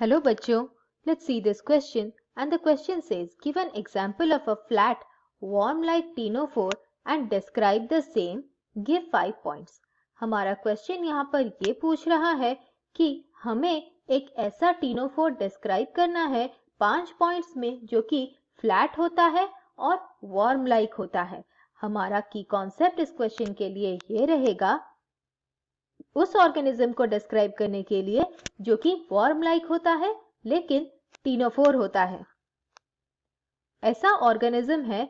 Hello bachcho, let's see this question and the question says give an example of a flat worm like ctenophore and describe the same, give 5 points. हमारा question यहाँ पर ये पूछ रहा है कि हमें एक ऐसा टीनोफोर डिस्क्राइब करना है 5 पॉइंट्स में जो कि फ्लैट होता है और वर्म लाइक होता है. हमारा की कॉन्सेप्ट इस क्वेश्चन के लिए ये रहेगा उस ऑर्गेनिज्म को डिस्क्राइब करने के लिए जो कि वर्म लाइक होता है लेकिन टीनोफोर होता है. ऐसा ऑर्गेनिज्म है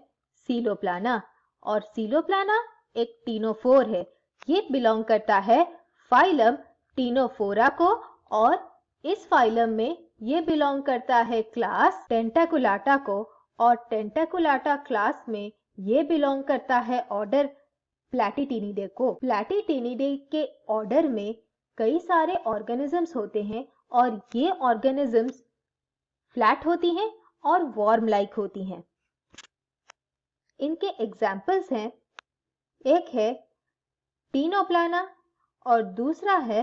सीलोप्लाना और सीलोप्लाना एक टीनोफोर है. ये बिलोंग करता है फाइलम टीनोफोरा को और इस फाइलम में ये बिलोंग करता है क्लास टेंटाकुलाटा को और टेंटाकुलाटा क्लास में ये बिलोंग करता है ऑर्डर प्लैटिटिनिडे को. प्लैटिटिनिडे के ऑर्डर में कई सारे ऑर्गेनिजम्स होते हैं और ये ऑर्गेनिजम्स फ्लैट होती हैं और वर्म लाइक होती हैं. इनके एग्जाम्पल्स हैं, एक है टीनोप्लाना और दूसरा है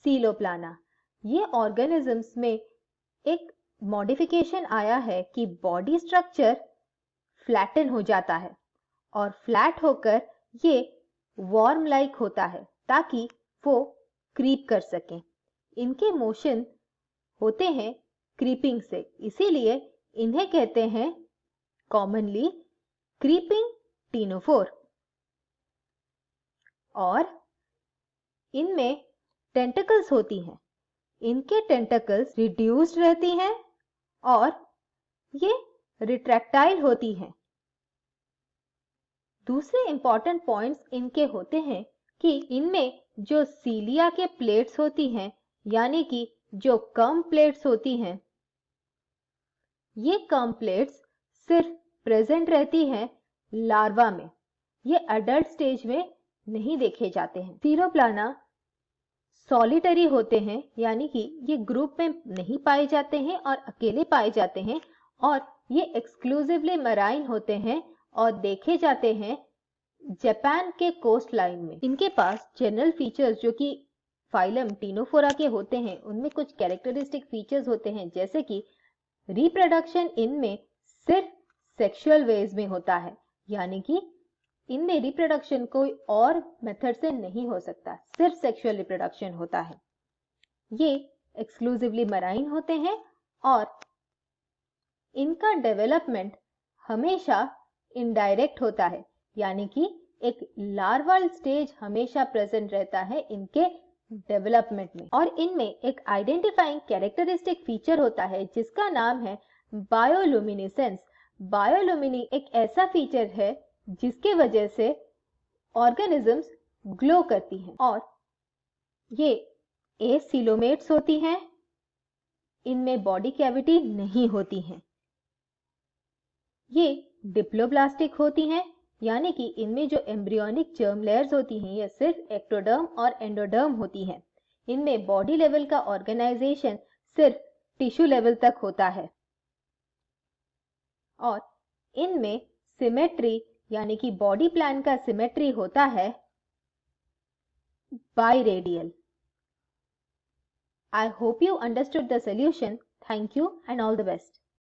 सीलोप्लाना. ये ऑर्गेनिजम्स में एक मॉडिफिकेशन आया है कि बॉडी स्ट्रक्चर फ्लैटन हो जाता है और फ्लैट होकर ये वर्म लाइक होता है ताकि वो क्रीप कर सकें. इनके मोशन होते हैं क्रीपिंग से, इसीलिए इन्हें कहते हैं कॉमनली क्रीपिंग टीनोफोर. और इनमें टेंटिकल्स होती हैं. इनके टेंटिकल्स रिड्यूस्ड रहती हैं और ये रिट्रैक्टाइल होती हैं. दूसरे इंपॉर्टेंट पॉइंट्स इनके होते हैं कि इनमें जो सीलिया के प्लेट्स होती हैं यानी कि जो कर्म प्लेट्स होती हैं, ये कर्म प्लेट्स सिर्फ प्रेजेंट रहती हैं लार्वा में. ये अडल्ट स्टेज में नहीं देखे जाते हैं. सीलोप्लाना सॉलिटरी होते हैं यानी कि ये ग्रुप में नहीं पाए जाते हैं और अकेले पाए जाते हैं और ये एक्सक्लूसिवली मराइन होते हैं और देखे जाते हैं जापान के कोस्ट लाइन में. इनके पास जनरल फीचर्स जो कि फाइलम टीनोफोरा के होते हैं उनमें कुछ कैरेक्टरिस्टिक फीचर्स होते हैं, जैसे कि रिप्रोडक्शन इनमें सिर्फ सेक्सुअल वेज में होता है यानी कि इनमें रिप्रोडक्शन कोई और मेथड से नहीं हो सकता, सिर्फ सेक्सुअल रिप्रोडक्शन होता है. ये एक्सक्लूसिवली मराइन होते हैं और इनका डेवलपमेंट हमेशा इनडायरेक्ट होता है यानी कि एक लार्वल स्टेज हमेशा प्रेजेंट रहता है इनके डेवलपमेंट में. और इनमें एक आइडेंटिफाइंग कैरेक्टरिस्टिक फीचर होता है जिसका नाम है बायोलुमिनेसेंस. बायोलुमिनी एक ऐसा फीचर है जिसके वजह से ऑर्गेनिजम्स ग्लो करती हैं और ये एसिलोमेट्स होती हैं. इनमें बॉडी कैविटी नहीं होती हैं. ये डिप्लोब्लास्टिक होती हैं यानी कि इनमें जो एम्ब्रियोनिक जर्म लेयर्स होती हैं ये सिर्फ एक्टोडर्म और एंडोडर्म होती हैं. इनमें बॉडी लेवल का ऑर्गेनाइजेशन सिर्फ टिश्यू लेवल तक होता है और इनमें सिमेट्री यानी कि बॉडी प्लान का सिमेट्री होता है बाइरेडियल. I hope you understood the solution. Thank you and all the best.